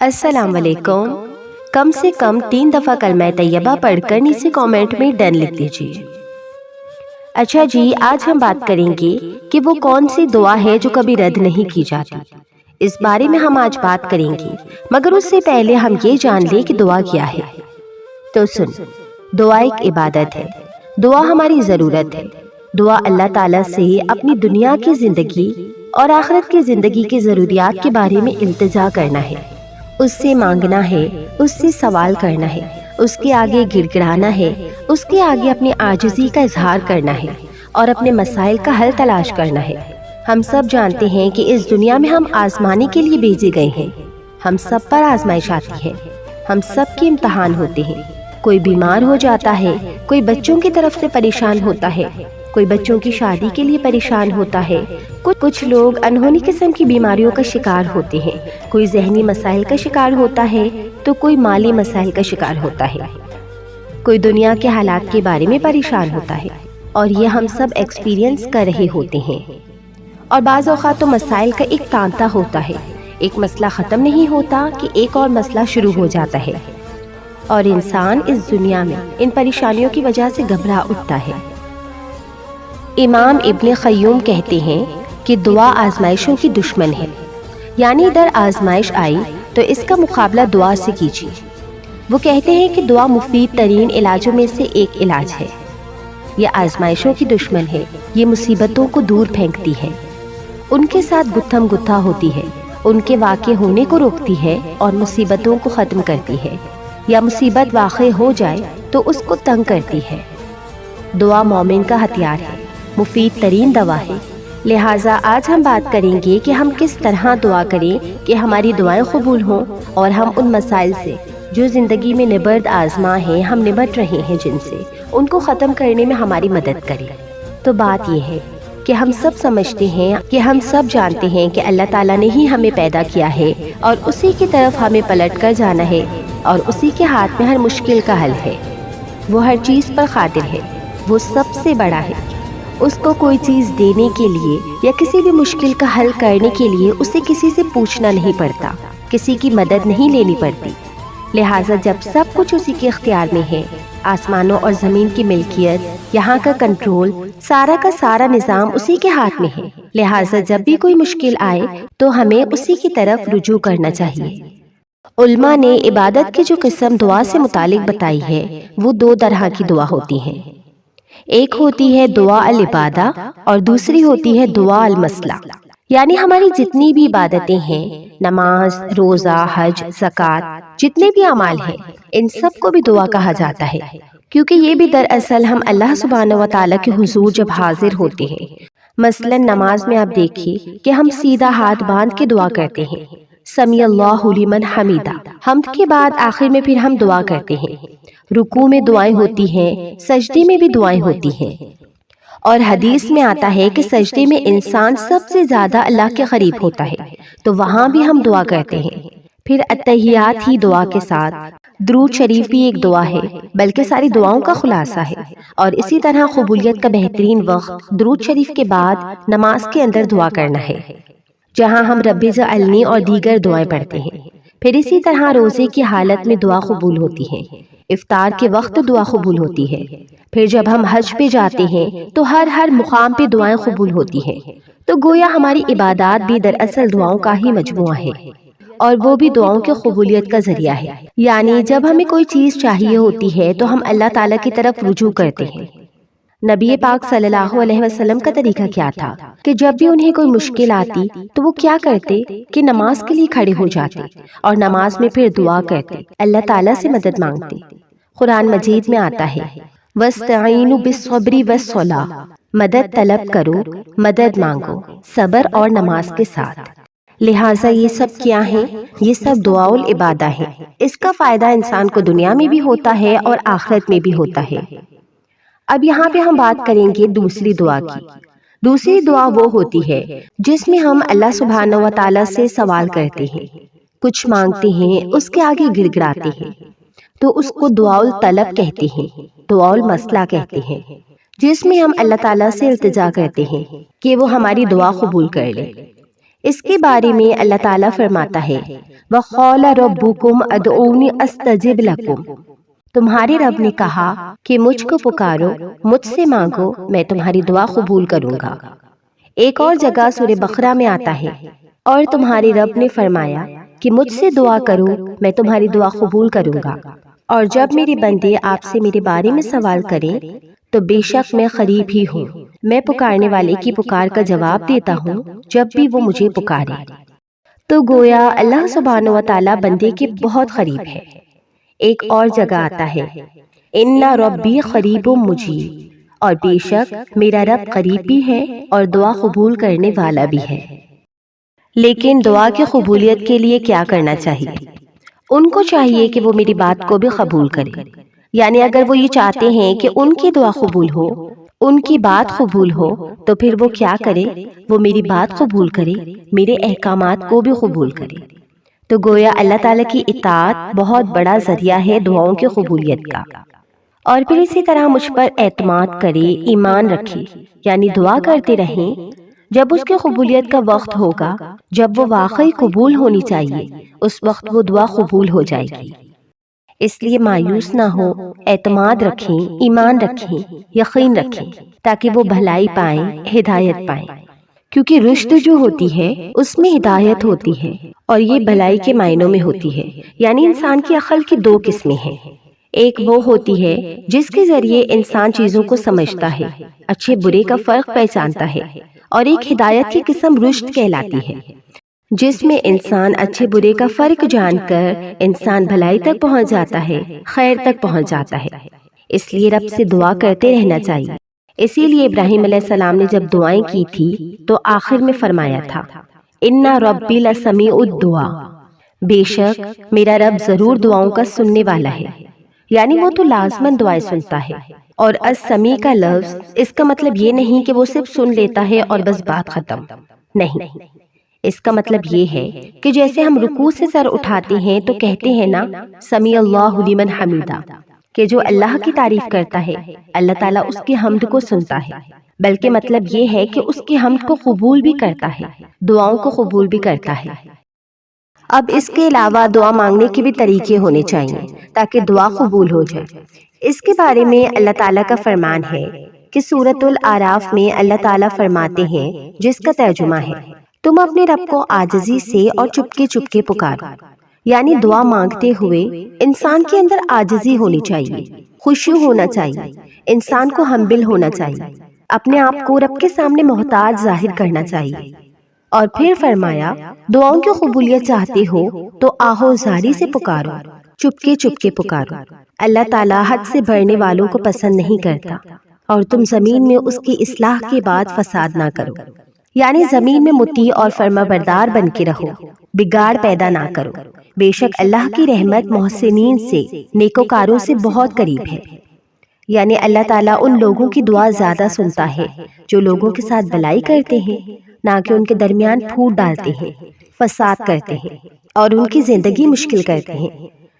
السلام علیکم۔ کم سے کم 3 دفعہ کلمہ طیبہ پڑھ کر نیچے کامنٹ میں ڈن لکھ دیجیے۔ اچھا جی، آج ہم بات کریں گے کہ وہ کون سی دعا ہے جو کبھی رد نہیں کی جاتی۔ اس بارے میں ہم آج بات کریں گے، مگر اس سے پہلے ہم یہ جان لیں کہ دعا کیا ہے۔ تو سن، دعا ایک عبادت ہے، دعا ہماری ضرورت ہے۔ دعا اللہ تعالیٰ سے اپنی دنیا کی زندگی اور آخرت کی زندگی کی ضروریات کے بارے میں التجا کرنا ہے، اس سے مانگنا ہے، اس سے سوال کرنا ہے، اس کے آگے گڑ گڑانا ہے، اس کے آگے اپنی عاجزی کا اظہار کرنا ہے اور اپنے مسائل کا حل تلاش کرنا ہے۔ ہم سب جانتے ہیں کہ اس دنیا میں ہم آزمانے کے لیے بھیجے گئے ہیں۔ ہم سب پر آزمائش آتی ہے، ہم سب کے امتحان ہوتے ہیں۔ کوئی بیمار ہو جاتا ہے، کوئی بچوں کی طرف سے پریشان ہوتا ہے، کوئی بچوں کی شادی کے لیے پریشان ہوتا ہے، کچھ لوگ انہونی قسم کی بیماریوں کا شکار ہوتے ہیں، کوئی ذہنی مسائل کا شکار ہوتا ہے تو کوئی مالی مسائل کا شکار ہوتا ہے، کوئی دنیا کے حالات کے بارے میں پریشان ہوتا ہے، اور یہ ہم سب ایکسپیرینس کر رہے ہوتے ہیں۔ اور بعض اوقات تو مسائل کا ایک تانتا ہوتا ہے، ایک مسئلہ ختم نہیں ہوتا کہ ایک اور مسئلہ شروع ہو جاتا ہے، اور انسان اس دنیا میں ان پریشانیوں کی وجہ سے گھبرا اٹھتا ہے۔ امام ابن قیم کہتے ہیں کہ دعا آزمائشوں کی دشمن ہے، یعنی ادھر آزمائش آئی تو اس کا مقابلہ دعا سے کیجیے۔ وہ کہتے ہیں کہ دعا مفید ترین علاجوں میں سے ایک علاج ہے۔ یہ آزمائشوں کی دشمن ہے، یہ مصیبتوں کو دور پھینکتی ہے، ان کے ساتھ گتھم گتھا ہوتی ہے، ان کے واقع ہونے کو روکتی ہے اور مصیبتوں کو ختم کرتی ہے، یا مصیبت واقع ہو جائے تو اس کو تنگ کرتی ہے۔ دعا مومن کا ہتھیار ہے، مفید ترین دوا ہے۔ لہٰذا آج ہم بات کریں گے کہ ہم کس طرح دعا کریں کہ ہماری دعائیں قبول ہوں اور ہم ان مسائل سے جو زندگی میں نبرد آزما ہیں، ہم نبٹ رہے ہیں جن سے، ان کو ختم کرنے میں ہماری مدد کریں۔ تو بات یہ ہے کہ ہم سب سمجھتے ہیں کہ ہم سب جانتے ہیں کہ اللہ تعالیٰ نے ہی ہمیں پیدا کیا ہے اور اسی کی طرف ہمیں پلٹ کر جانا ہے، اور اسی کے ہاتھ میں ہر مشکل کا حل ہے۔ وہ ہر چیز پر قادر ہے، وہ سب سے بڑا ہے۔ اس کو کوئی چیز دینے کے لیے یا کسی بھی مشکل کا حل کرنے کے لیے اسے کسی سے پوچھنا نہیں پڑتا، کسی کی مدد نہیں لینی پڑتی۔ لہٰذا جب سب کچھ اسی کے اختیار میں ہے، آسمانوں اور زمین کی ملکیت، یہاں کا کنٹرول، سارا کا سارا نظام اسی کے ہاتھ میں ہے، لہٰذا جب بھی کوئی مشکل آئے تو ہمیں اسی کی طرف رجوع کرنا چاہیے۔ علماء نے عبادت کی جو قسم دعا سے متعلق بتائی ہے، وہ 2 طرح کی دعا ہوتی ہیں۔ ایک ہوتی ہے دعا العبادہ اور دوسری ہوتی ہے دعا المسئلہ، یعنی ہماری جتنی بھی عبادتیں ہیں، نماز، روزہ، حج، زکوٰۃ، جتنے بھی اعمال ہیں، ان سب کو بھی دعا کہا جاتا ہے، کیونکہ یہ بھی دراصل ہم اللہ سبحانہ و تعالیٰ کے حضور جب حاضر ہوتے ہیں۔ مثلا نماز میں آپ دیکھیے کہ ہم سیدھا ہاتھ باندھ کے دعا کرتے ہیں، سمیع اللہ لمن حمیدہ، حمد کے بعد آخر میں پھر ہم دعا کرتے ہیں۔ رکوع میں دعائیں ہوتی ہیں، سجدے میں بھی دعائیں ہوتی ہیں، اور حدیث میں آتا ہے کہ سجدے میں انسان سب سے زیادہ اللہ کے قریب ہوتا ہے، تو وہاں بھی ہم دعا کرتے ہیں۔ پھر اتحیات ہی دعا کے ساتھ درود شریف بھی ایک دعا ہے، بلکہ ساری دعاؤں کا خلاصہ ہے، اور اسی طرح قبولیت کا بہترین وقت درود شریف کے بعد نماز کے اندر دعا کرنا ہے، جہاں ہم رب اجعلنی اور دیگر دعائیں پڑھتے ہیں۔ پھر اسی طرح روزے کی حالت میں دعا قبول ہوتی ہے، افطار کے وقت دعا قبول ہوتی ہے۔ پھر جب ہم حج پہ جاتے ہیں تو ہر مقام پہ دعائیں قبول ہوتی ہیں۔ تو گویا ہماری عبادات بھی دراصل دعاؤں کا ہی مجموعہ ہے، اور وہ بھی دعاؤں کی قبولیت کا ذریعہ ہے۔ یعنی جب ہمیں کوئی چیز چاہیے ہوتی ہے تو ہم اللہ تعالیٰ کی طرف رجوع کرتے ہیں۔ نبی پاک صلی اللہ علیہ وسلم کا طریقہ کیا تھا کہ جب بھی انہیں کوئی مشکل آتی تو وہ کیا کرتے کہ نماز کے لیے کھڑے ہو جاتے اور نماز میں پھر دعا کرتے، اللہ تعالیٰ سے مدد مانگتے۔ قرآن مجید میں آتا ہے وَاسْتَعِینُوا بِالصَّبْرِ وَالصَّلَاةِ، مدد طلب کرو، مدد مانگو، صبر اور نماز کے ساتھ۔ لہٰذا یہ سب کیا ہیں؟ یہ سب دعا العبادہ ہیں۔ اس کا فائدہ انسان کو دنیا میں بھی ہوتا ہے اور آخرت میں بھی ہوتا ہے۔ اب یہاں پہ ہم بات کریں گے دوسری دعا کی۔ دوسری دعا وہ ہوتی ہے جس میں ہم اللہ سبحانہ و تعالیٰ سے سوال کرتے ہیں، کچھ مانگتے ہیں، اس کے آگے گڑ گڑاتے ہیں، تو اس کو دعا الطلب کہتے ہیں، دعا المسئلہ کہتے ہیں، جس میں ہم اللہ تعالیٰ سے التجا کرتے ہیں کہ وہ ہماری دعا قبول کر لے۔ اس کے بارے میں اللہ تعالیٰ فرماتا ہے وَقَالَ رَبُّكُمْ أَدْعُونِي أَسْتَجِبْ لَكُمْ، تمہارے رب نے کہا کہ مجھ کو پکارو، مجھ سے مانگو، میں تمہاری دعا قبول کروں گا۔ ایک اور جگہ سورہ بقرہ میں آتا ہے اور تمہارے رب نے فرمایا کہ مجھ سے دعا کرو، میں تمہاری دعا قبول کروں گا، اور جب میرے بندے آپ سے میرے بارے میں سوال کریں تو بے شک میں قریب ہی ہوں، میں پکارنے والے کی پکار کا جواب دیتا ہوں جب بھی وہ مجھے پکارے۔ تو گویا اللہ سبحانہ و تعالیٰ بندے کے بہت قریب ہے۔ ایک اور جگہ آتا ہے ان ربی قریب مجیب، اور بے شک میرا رب قریب بھی ہے اور دعا قبول کرنے والا بھی ہے۔ لیکن دعا کی قبولیت کے لیے کیا کرنا چاہیے؟ ان کو چاہیے کہ وہ میری بات کو بھی قبول کرے، یعنی اگر وہ یہ چاہتے ہیں کہ ان کی دعا قبول ہو، ان کی بات قبول ہو، تو پھر وہ کیا کرے؟ وہ میری بات قبول کرے، میرے احکامات کو بھی قبول کرے۔ تو گویا اللہ تعالیٰ کی اطاعت بہت بڑا ذریعہ ہے دعاؤں کی قبولیت کا۔ اور پھر اسی طرح مجھ پر اعتماد کرے، ایمان رکھے، یعنی دعا کرتے رہیں۔ جب اس کی قبولیت کا وقت ہوگا، جب وہ واقعی قبول ہونی چاہیے، اس وقت وہ دعا قبول ہو جائے گی۔ اس لیے مایوس نہ ہو، اعتماد رکھیں، ایمان رکھیں، یقین رکھیں، تاکہ وہ بھلائی پائیں، ہدایت پائیں، کیونکہ رشد جو ہوتی ہے اس میں ہدایت ہوتی ہے، اور یہ بھلائی کے معنوں میں ہوتی ہے۔ یعنی انسان کی عقل کی دو قسمیں ہیں، ایک وہ ہوتی ہے جس کے ذریعے انسان چیزوں کو سمجھتا ہے، اچھے برے کا فرق پہچانتا ہے، اور ایک ہدایت کی قسم رشد کہلاتی ہے، جس میں انسان اچھے برے کا فرق جان کر انسان بھلائی تک پہنچ جاتا ہے، خیر تک پہنچ جاتا ہے۔ اس لیے رب سے دعا کرتے رہنا چاہیے۔ اسی لیے ابراہیم علیہ السلام نے جب دعائیں کی تھی تو آخر میں فرمایا تھا ان ربی لسمیع الدعاء، بے شک میرا رب ضرور دعاؤں کا سننے والا ہے، یعنی وہ تو لازماً دعائیں سنتا ہے۔ اور السمیع کا لفظ اس کا مطلب یہ نہیں کہ وہ صرف سن لیتا ہے اور بس بات ختم، نہیں، اس کا مطلب یہ ہے کہ جیسے ہم رکوع سے سر اٹھاتے ہیں تو کہتے ہیں نا سمیع اللہ لمن حمیدہ، کہ جو اللہ کی تعریف کرتا ہے اللہ تعالیٰ اس کی حمد کو سنتا ہے، بلکہ مطلب یہ ہے کہ اس کی حمد کو قبول بھی کرتا ہے، دعاؤں کو قبول بھی کرتا ہے۔ اب اس کے علاوہ دعا مانگنے کے بھی طریقے ہونے چاہیے تاکہ دعا قبول ہو جائے۔ اس کے بارے میں اللہ تعالیٰ کا فرمان ہے کہ سورۃ الاعراف میں اللہ تعالیٰ فرماتے ہیں، جس کا ترجمہ ہے تم اپنے رب کو عاجزی سے اور چپکے چپکے پکارو، یعنی دعا مانگتے ہوئے انسان کے اندر عاجزی ہونی چاہیے، خشوع ہونا چاہیے، انسان کو ہمبل ہونا چاہیے، اپنے آپ کو رب کے سامنے محتاج ظاہر کرنا چاہیے۔ اور پھر فرمایا دعاؤں کی قبولیت چاہتے ہو تو آہو زاری سے پکارو، چپکے چپکے پکارو۔ اللہ تعالیٰ حد سے بڑھنے والوں کو پسند نہیں کرتا، اور تم زمین میں اس کی اصلاح کے بعد فساد نہ کرو، یعنی زمین میں مطیع اور فرما بردار بن کے رہو، بگاڑ پیدا نہ کرو۔ بے شک اللہ کی رحمت محسنین سے، نیکوکاروں سے بہت قریب ہے۔ یعنی اللہ تعالیٰ ان لوگوں کی دعا زیادہ سنتا ہے جو لوگوں کے ساتھ بھلائی کرتے ہیں، نہ کہ ان کے درمیان پھوٹ ڈالتے ہیں، فساد کرتے ہیں اور ان کی زندگی مشکل کرتے ہیں۔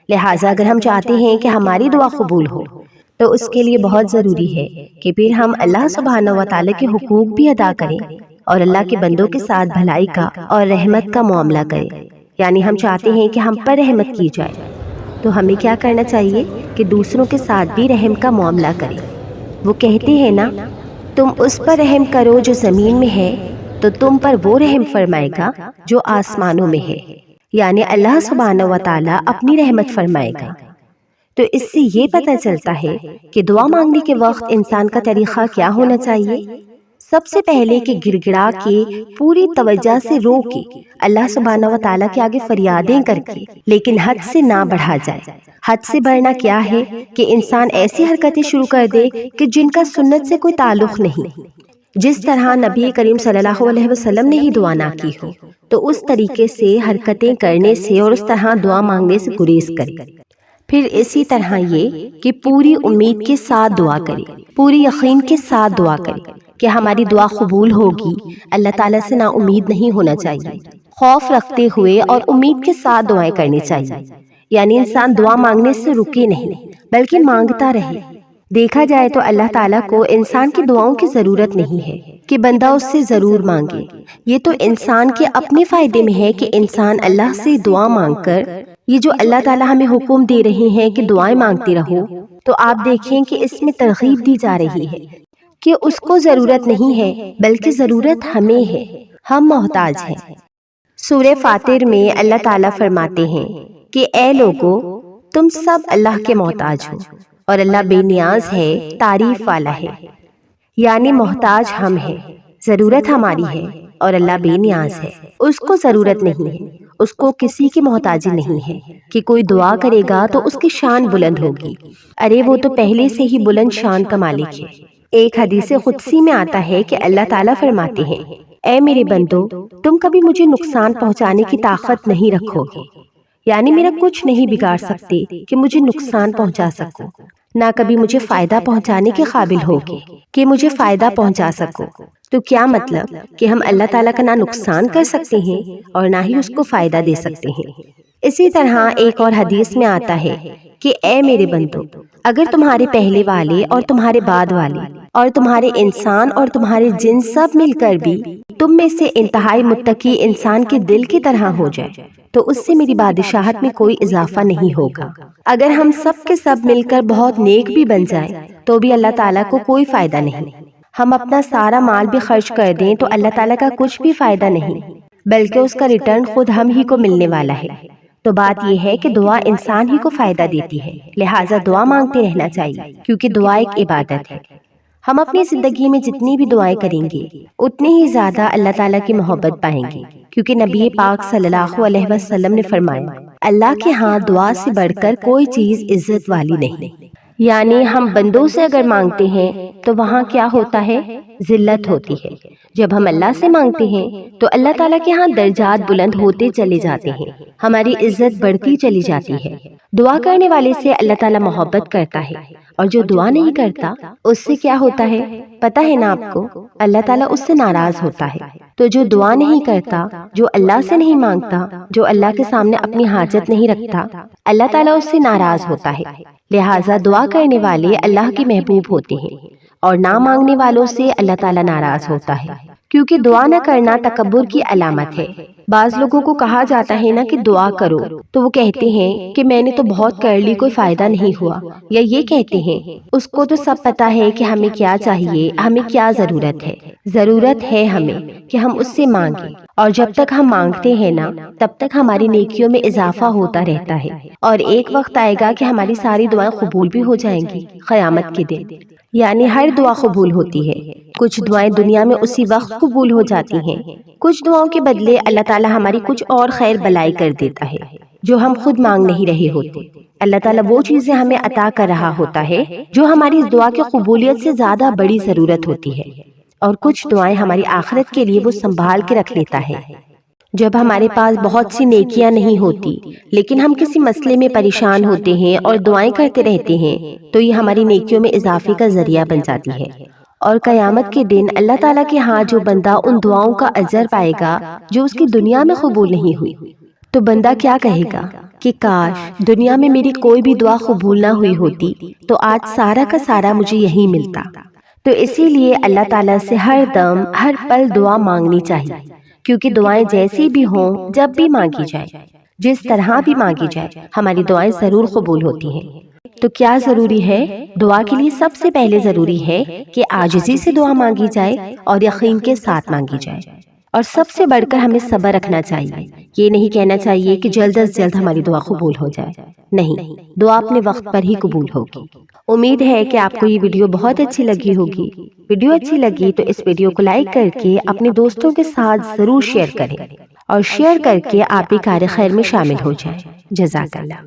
لہٰذا اگر ہم چاہتے ہیں کہ ہماری دعا قبول ہو تو اس کے لیے بہت ضروری ہے کہ پھر ہم اللہ سبحانہ و تعالیٰ کے حقوق بھی ادا کریں اور اللہ کے بندوں کے ساتھ بھلائی کا اور رحمت کا معاملہ کریں۔ یعنی ہم چاہتے ہیں کہ ہم پر رحمت کی جائے تو ہمیں کیا کرنا چاہیے کہ دوسروں کے ساتھ بھی رحم کا معاملہ کریں۔ وہ کہتے ہیں نا تم اس پر رحم کرو جو زمین میں ہے تو تم پر وہ رحم فرمائے گا جو آسمانوں میں ہے، یعنی اللہ سبحانہ و تعالیٰ اپنی رحمت فرمائے گا۔ تو اس سے یہ پتہ چلتا ہے کہ دعا مانگنے کے وقت انسان کا طریقہ کیا ہونا چاہیے۔ سب سے پہلے کہ گڑ گڑا کے پوری توجہ سے رو کے اللہ سبحانہ و تعالیٰ کے آگے فریادیں کر کے، لیکن حد سے نہ بڑھا جائے۔ حد سے بڑھنا کیا ہے کہ انسان ایسی حرکتیں شروع کر دے کہ جن کا سنت سے کوئی تعلق نہیں، جس طرح نبی کریم صلی اللہ علیہ وسلم نے ہی دعا نہ کی ہو، تو اس طریقے سے حرکتیں کرنے سے اور اس طرح دعا مانگنے سے گریز کرے۔ پھر اسی طرح یہ کہ پوری امید کے ساتھ دعا کرے، پوری یقین کے ساتھ دعا کرے کہ ہماری دعا قبول ہوگی۔ اللہ تعالیٰ سے نا امید نہیں ہونا چاہیے، خوف رکھتے ہوئے اور امید کے ساتھ دعائیں کرنی چاہیے۔ یعنی انسان دعا مانگنے سے رکے نہیں بلکہ مانگتا رہے۔ دیکھا جائے تو اللہ تعالیٰ کو انسان کی دعاؤں کی ضرورت نہیں ہے، کہ بندہ اس سے ضرور مانگے۔ یہ تو انسان کے اپنے فائدے میں ہے کہ انسان اللہ سے دعا مانگ کر، یہ جو اللہ تعالیٰ ہمیں حکم دے رہے ہیں کہ دعائیں مانگتے رہو، تو آپ دیکھیں کہ اس میں ترغیب دی جا رہی ہے کہ اس کو ضرورت نہیں ہے بلکہ ضرورت ہمیں ہے، ہم محتاج ہیں۔ سورہ فاطر میں اللہ تعالیٰ فرماتے ہیں کہ اے لوگو، تم سب اللہ کے محتاج ہو اور اللہ بے نیاز ہے، تعریف والا ہے، یعنی محتاج ہم ہیں، ضرورت ہماری ہے اور اللہ بے نیاز ہے، اس کو ضرورت نہیں ہے، اس کو کسی کی محتاجی نہیں ہے کہ کوئی دعا کرے گا تو اس کی شان بلند ہوگی۔ ارے وہ تو پہلے سے ہی بلند شان کا مالک ہے۔ ایک حدیث قدسی میں آتا ہے کہ اللہ تعالیٰ فرماتے ہیں، اے میرے بندو، تم کبھی مجھے نقصان پہنچانے کی طاقت نہیں رکھو گے، یعنی میرا کچھ نہیں بگاڑ سکتے کہ مجھے نقصان پہنچا سکو، نہ کبھی مجھے فائدہ پہنچانے کے قابل ہوگے کہ مجھے فائدہ پہنچا سکو۔ تو کیا مطلب کہ ہم اللہ تعالیٰ کا نہ نقصان کر سکتے ہیں اور نہ ہی اس کو فائدہ دے سکتے ہیں۔ اسی طرح ایک اور حدیث میں آتا ہے کہ اے میرے بندو، اگر تمہارے پہلے والے اور تمہارے بعد والے اور تمہارے انسان اور تمہارے جن سب مل کر بھی تم میں سے انتہائی متقی انسان کے دل کی طرح ہو جائے تو اس سے میری بادشاہت میں کوئی اضافہ نہیں ہوگا۔ اگر ہم سب کے سب مل کر بہت نیک بھی بن جائیں تو بھی اللہ تعالیٰ کو کوئی فائدہ نہیں۔ ہم اپنا سارا مال بھی خرچ کر دیں تو اللہ تعالیٰ کا کچھ بھی فائدہ نہیں، بلکہ اس کا ریٹرن خود ہم ہی کو ملنے والا ہے۔ تو بات یہ ہے کہ دعا انسان ہی کو فائدہ دیتی ہے، لہٰذا دعا مانگتے رہنا چاہیے، کیونکہ دعا ایک عبادت ہے۔ ہم اپنی زندگی میں جتنی بھی دعائیں کریں گے اتنی ہی زیادہ اللہ تعالیٰ کی محبت پائیں گے، کیونکہ نبی پاک صلی اللہ علیہ وسلم نے فرمایا، اللہ کے ہاں دعا سے بڑھ کر کوئی چیز عزت والی نہیں۔ یعنی ہم بندوں سے اگر مانگتے ہیں تو وہاں کیا ہوتا ہے؟ ذلت ہوتی ہے۔ جب ہم اللہ سے مانگتے ہیں تو اللہ تعالیٰ کے ہاں درجات بلند ہوتے چلے جاتے ہیں، ہماری عزت بڑھتی چلی جاتی ہے۔ دعا کرنے والے سے اللہ تعالیٰ محبت کرتا ہے، اور جو دعا نہیں کرتا اس سے کیا ہوتا ہے پتہ ہے نا آپ کو؟ اللہ تعالیٰ اس سے ناراض ہوتا ہے۔ تو جو دعا نہیں کرتا، جو اللہ سے نہیں مانگتا، جو اللہ کے سامنے اپنی حاجت نہیں رکھتا، اللہ تعالیٰ اس سے ناراض ہوتا ہے۔ لہٰذا دعا کرنے والے اللہ کے محبوب ہوتے ہیں اور نہ مانگنے والوں سے اللہ تعالیٰ ناراض ہوتا ہے، کیونکہ دعا نہ کرنا تکبر کی علامت ہے۔ بعض لوگوں کو کہا جاتا ہے نا کہ دعا کرو، تو وہ کہتے ہیں کہ میں نے تو بہت کر لی، کوئی فائدہ نہیں ہوا، یا یہ کہتے ہیں اس کو تو سب پتا ہے کہ ہمیں کیا چاہیے، ہمیں کیا ضرورت ہے۔ ضرورت ہے ہمیں کہ ہم اس سے مانگیں، اور جب تک ہم مانگتے ہیں نا تب تک ہماری نیکیوں میں اضافہ ہوتا رہتا ہے، اور ایک وقت آئے گا کہ ہماری ساری دعائیں قبول بھی ہو جائیں گی قیامت کے دن۔ یعنی ہر دعا قبول ہوتی ہے، کچھ دعائیں دنیا میں اسی وقت قبول ہو جاتی ہیں، کچھ دعاؤں کے بدلے اللہ تعالیٰ ہماری کچھ اور خیر بلائی کر دیتا ہے جو ہم خود مانگ نہیں رہے ہوتے۔ اللہ تعالیٰ وہ چیزیں ہمیں عطا کر رہا ہوتا ہے جو ہماری اس دعا کی قبولیت سے زیادہ بڑی ضرورت ہوتی ہے، اور کچھ دعائیں ہماری آخرت کے لیے وہ سنبھال کے رکھ لیتا ہے۔ جب ہمارے پاس بہت سی نیکیاں نہیں ہوتی لیکن ہم کسی مسئلے میں پریشان ہوتے ہیں اور دعائیں کرتے رہتے ہیں تو یہ ہماری نیکیوں میں اضافے کا ذریعہ بن جاتی ہے، اور قیامت کے دن اللہ تعالیٰ کے ہاں جو بندہ ان دعاؤں کا اجر پائے گا جو اس کی دنیا میں قبول نہیں ہوئی، تو بندہ کیا کہے گا کہ کاش دنیا میں میری کوئی بھی دعا قبول نہ ہوئی ہوتی تو آج سارا کا سارا مجھے یہی ملتا۔ تو اسی لیے اللہ تعالیٰ سے ہر دم ہر پل دعا مانگنی چاہیے، کیونکہ دعائیں جیسی بھی ہوں، جب بھی مانگی جائے، جس طرح بھی مانگی جائے، ہماری دعائیں ضرور قبول ہوتی ہیں۔ تو کیا ضروری ہے؟ دعا کے لیے سب سے پہلے ضروری ہے کہ عاجزی سے دعا مانگی جائے اور یقین کے ساتھ مانگی جائے، اور سب سے بڑھ کر ہمیں صبر رکھنا چاہیے۔ یہ نہیں کہنا چاہیے کہ جلد از جلد ہماری دعا قبول ہو جائے، نہیں، دعا اپنے وقت پر ہی قبول ہوگی۔ امید ہے کہ آپ کو یہ ویڈیو بہت اچھی لگی ہوگی۔ ویڈیو اچھی لگی تو اس ویڈیو کو لائک کر کے اپنے دوستوں کے ساتھ ضرور شیئر کریں، اور شیئر کر کے آپ بھی کار خیر میں شامل ہو جائیں۔ جزاک اللہ۔